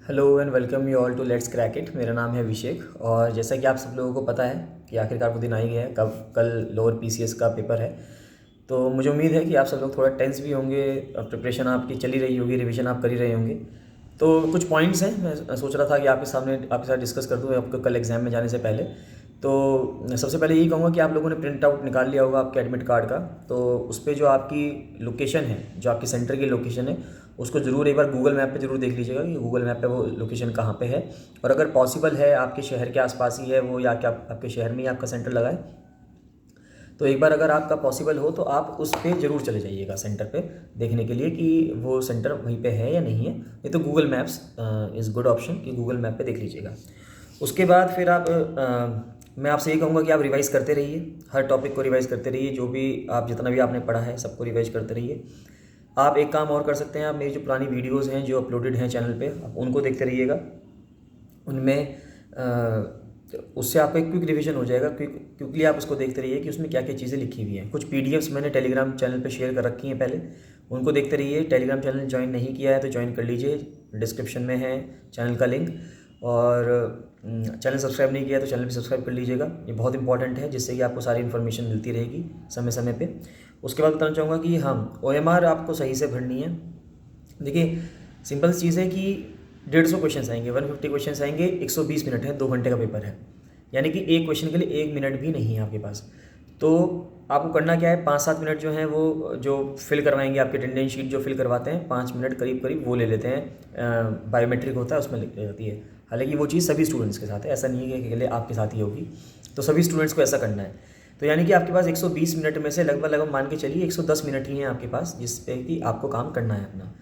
Hello and welcome you all to let's crack it. मेरा नाम है अभिषेक और जैसा कि आप सब लोगों को पता है कि आखिरकार वो दिन आ ही गया है कब कल लोअर पीसीएस का पेपर है। तो मुझे उम्मीद है कि आप सब लोग थोड़ा टेंस भी होंगे, प्रिपरेशन आपकी चली रही होगी, रिवीजन आप कर ही रहे होंगे। तो कुछ पॉइंट्स हैं, मैं सोच रहा था कि आपके सामने आपके साथ डिस्कस कर दूँ आपको कल एग्ज़ाम में जाने से पहले। तो सबसे पहले यही कहूँगा कि आप लोगों ने प्रिंट आउट निकाल लिया होगा आपके एडमिट कार्ड का। तो उस पर जो आपकी लोकेशन है, जो आपकी सेंटर की लोकेशन है, उसको ज़रूर एक बार गूगल मैप पे ज़रूर देख लीजिएगा कि गूगल मैप पे वो लोकेशन कहाँ पे है। और अगर पॉसिबल है आपके शहर के आसपास ही है वो, या क्या आपके शहर में ही आपका सेंटर लगा है, तो एक बार अगर आपका पॉसिबल हो तो आप उस पर ज़रूर चले जाइएगा सेंटर पे देखने के लिए कि वो सेंटर वहीं पे है या नहीं है। नहीं तो Google maps is good option कि गूगल मैप पे देख लीजिएगा। उसके बाद फिर आप मैं आपसे ये कहूँगा कि आप रिवाइज़ करते रहिए, हर टॉपिक को रिवाइज़ करते रहिए, जो भी आप जितना भी आपने पढ़ा है सबको रिवाइज़ करते रहिए। आप एक काम और कर सकते हैं, आप मेरी जो पुरानी वीडियोज़ हैं जो अपलोडेड हैं चैनल पे, आप उनको देखते रहिएगा। उनमें उससे आपका एक क्विक रिवीजन हो जाएगा। क्विकली आप उसको देखते रहिए कि उसमें क्या क्या चीज़ें लिखी हुई हैं। कुछ पीडीएफ्स मैंने टेलीग्राम चैनल पे शेयर कर रखी हैं पहले, उनको देखते रहिए। टेलीग्राम चैनल ज्वाइन नहीं किया है तो ज्वाइन कर लीजिए, डिस्क्रिप्शन में है चैनल का लिंक। और चैनल सब्सक्राइब नहीं किया तो चैनल भी सब्सक्राइब कर लीजिएगा, ये बहुत इंपॉर्टेंट है, जिससे कि आपको सारी इन्फॉर्मेशन मिलती रहेगी समय समय पे। उसके बाद बताना चाहूँगा कि हम ओएमआर आपको सही से भरनी है। देखिए सिंपल चीज़ है कि 150 क्वेश्चन आएंगे, 150 क्वेश्चन आएंगे, 120 मिनट है, 2 घंटे का पेपर है। यानी कि एक क्वेश्चन के लिए 1 मिनट भी नहीं है आपके पास। तो आपको करना क्या है, 5-7 मिनट जो है वो जो फिल करवाएंगे, आपके अटेंडेंस शीट जो फिल करवाते हैं 5 मिनट करीब करीब वो ले लेते हैं। बायोमेट्रिक होता है उसमें लिख जाती है। हालांकि वो चीज़ सभी स्टूडेंट्स के साथ है, ऐसा नहीं है कि अकेले आपके साथ ही होगी। तो सभी स्टूडेंट्स को ऐसा करना है। तो यानी कि आपके पास 120 मिनट में से लगभग लगभग मान के चलिए 110 मिनट ही हैं आपके पास, जिस पे कि आपको काम करना है अपना।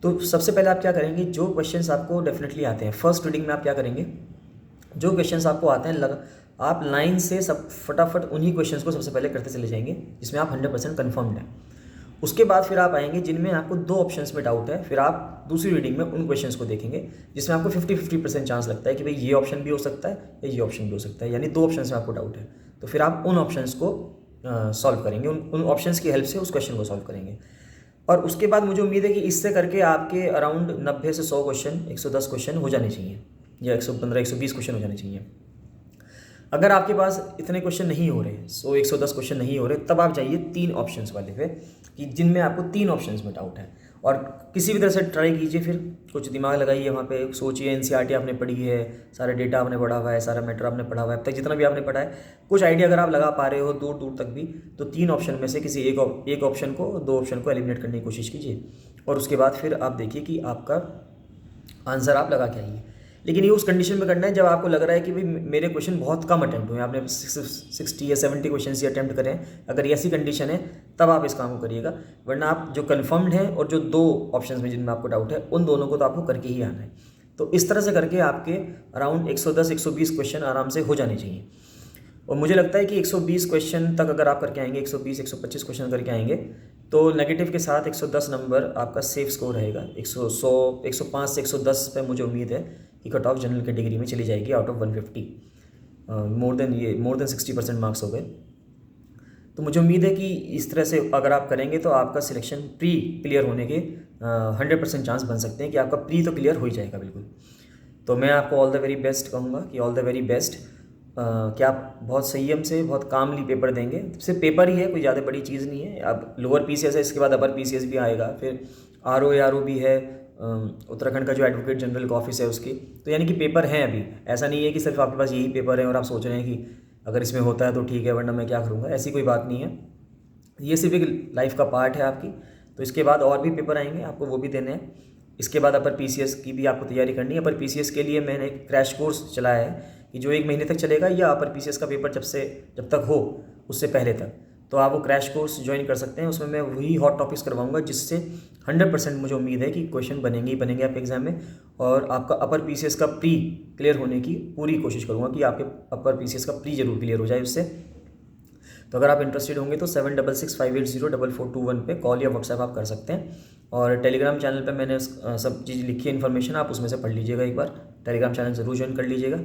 तो सबसे पहले आप क्या करेंगे, जो क्वेश्चंस आपको डेफिनेटली आते हैं फर्स्ट रीडिंग में आप क्या करेंगे, जो क्वेश्चंस आपको आते हैं आप लाइन से सब फटाफट उन्हीं क्वेश्चंस को सबसे पहले करते चले जाएंगे जिसमें आप 100% कन्फर्म्ड हैं। उसके बाद फिर आप आएंगे जिनमें आपको 2 ऑप्शंस में डाउट है, फिर आप दूसरी रीडिंग में उन क्वेश्चंस को देखेंगे जिसमें आपको 50-50% चांस लगता है कि भाई ये ऑप्शन भी हो सकता है या ये ऑप्शन भी हो सकता है, यानी 2 ऑप्शन में आपको डाउट है। तो फिर आप उन ऑप्शंस को सॉल्व करेंगे, उन ऑप्शंस की हेल्प से उस क्वेश्चन को सॉल्व करेंगे। और उसके बाद मुझे उम्मीद है कि इससे करके आपके अराउंड 90 से 100 क्वेश्चन, 110 क्वेश्चन हो जाने चाहिए, या 115-120 क्वेश्चन हो जाने चाहिए। अगर आपके पास इतने क्वेश्चन नहीं हो रहे, 110 क्वेश्चन नहीं हो रहे, तब आप जाइए 3 ऑप्शंस वाले पे कि जिनमें आपको 3 ऑप्शंस में डाउट है। और किसी भी तरह से ट्राई कीजिए, फिर कुछ दिमाग लगाइए वहाँ पे, सोचिए। एनसीईआरटी आपने पढ़ी है, सारा डेटा आपने पढ़ा हुआ है, सारा मैटर आपने पढ़ा हुआ है, अब तक जितना भी आपने पढ़ा है, कुछ आइडिया अगर आप लगा पा रहे हो दूर दूर तक भी, तो 3 ऑप्शन में से किसी एक ऑप्शन को, 2 ऑप्शन को एलिमिनेट करने की कोशिश कीजिए। और उसके बाद फिर आप देखिए कि आपका आंसर आप लगा के आइए। लेकिन ये उस कंडीशन में करना है जब आपको लग रहा है कि भाई मेरे क्वेश्चन बहुत कम अटैम्प्ट हुए हैं, आपने 60 या 70 क्वेश्चन ही अटैम्प्ट करें, अगर ऐसी कंडीशन है तब आप इस काम को करिएगा। वरना आप जो कन्फर्म्ड हैं और जो 2 ऑप्शन में जिनमें आपको डाउट है, उन दोनों को तो आपको करके ही आना है। तो इस तरह से करके आपके अराउंड 110-120 क्वेश्चन आराम से हो जाने चाहिए। और मुझे लगता है कि 120 क्वेश्चन तक अगर आप करके आएंगे, 120-125 क्वेश्चन करके आएंगे, तो नेगेटिव के साथ 110 नंबर आपका सेफ स्कोर रहेगा। 105 से 110 पे मुझे उम्मीद है कि कट ऑफ जनरल कैटेगरी में चली जाएगी out of 150। More than 60% marks हो गए। तो मुझे उम्मीद है कि इस तरह से अगर आप करेंगे तो आपका सिलेक्शन प्री क्लियर होने के 100% चांस बन सकते हैं कि आपका प्री तो क्लियर हो ही जाएगा बिल्कुल। तो मैं आपको ऑल द वेरी बेस्ट कहूँगा कि ऑल द वेरी बेस्ट, कि आप बहुत संयम से, बहुत कामली पेपर देंगे। सिर्फ पेपर ही है, कोई ज़्यादा बड़ी चीज़ नहीं है। अब लोअर पीसीएस है, इसके बाद अपर पीसीएस भी आएगा, फिर आरओ भी है, उत्तराखंड का जो एडवोकेट जनरल का ऑफिस है उसकी। तो यानी कि पेपर हैं अभी, ऐसा नहीं है कि सिर्फ आपके पास यही पेपर है और आप सोच रहे हैं कि अगर इसमें होता है तो ठीक है वरना मैं क्या करूँगा, ऐसी कोई बात नहीं है। ये सिर्फ एक लाइफ का पार्ट है आपकी। तो इसके बाद और भी पेपर आएंगे, आपको वो भी देने हैं। इसके बाद अपर पीसीएस की भी आपको तैयारी करनी है। अपर पीसीएस के लिए मैंने एक क्रैश कोर्स चलाया है कि जो 1 महीने तक चलेगा, या अपर पीसीएस का पेपर जब तक हो उससे पहले तक, तो आप वो क्रैश कोर्स ज्वाइन कर सकते हैं। उसमें मैं वही हॉट टॉपिक्स करवाऊंगा जिससे 100% मुझे उम्मीद है कि क्वेश्चन बनेंगे ही बनेंगे आपके एग्जाम में। और आपका अपर पीसीएस का प्री क्लियर होने की पूरी कोशिश करूँगा कि आपके अपर पीसीएस का प्री जरूर क्लियर हो जाए उससे। तो अगर आप इंटरेस्टेड होंगे तो 7665804421 पे कॉल या व्हाट्सएप आप कर सकते हैं। और टेलीग्राम चैनल पे मैंने सब चीज़ लिखी है, इन्फॉर्मेशन, आप उसमें से पढ़ लीजिएगा एक बार। टेलीग्राम चैनल ज़रूर ज्वाइन कर लीजिएगा।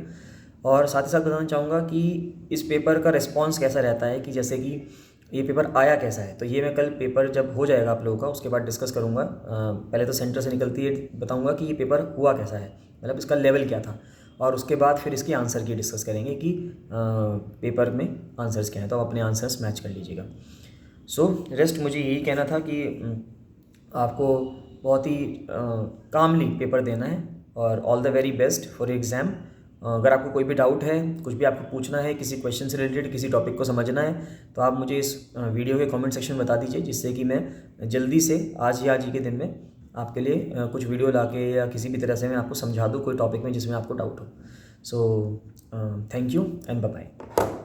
और साथ ही साथ बताना चाहूँगा कि इस पेपर का रिस्पॉन्स कैसा रहता है, कि जैसे कि ये पेपर आया कैसा है। तो ये मैं कल पेपर जब हो जाएगा आप लोगों का उसके बाद डिस्कस करूँगा। पहले तो सेंटर से निकलती है बताऊँगा कि ये पेपर हुआ कैसा है, मतलब इसका लेवल क्या था, और उसके बाद फिर इसकी आंसर की डिस्कस करेंगे कि पेपर में आंसर्स क्या हैं, तो आप अपने आंसर्स मैच कर लीजिएगा। सो रेस्ट मुझे यही कहना था कि आपको बहुत ही कामली पेपर देना है, और all the very best for exam. अगर आपको कोई भी डाउट है, कुछ भी आपको पूछना है, किसी क्वेश्चन से रिलेटेड किसी टॉपिक को समझना है, तो आप मुझे इस वीडियो के कमेंट सेक्शन में बता दीजिए, जिससे कि मैं जल्दी से आज ही के दिन में आपके लिए कुछ वीडियो लाके या किसी भी तरह से मैं आपको समझा दूँ कोई टॉपिक में जिसमें आपको डाउट हो। So thank you and bye bye.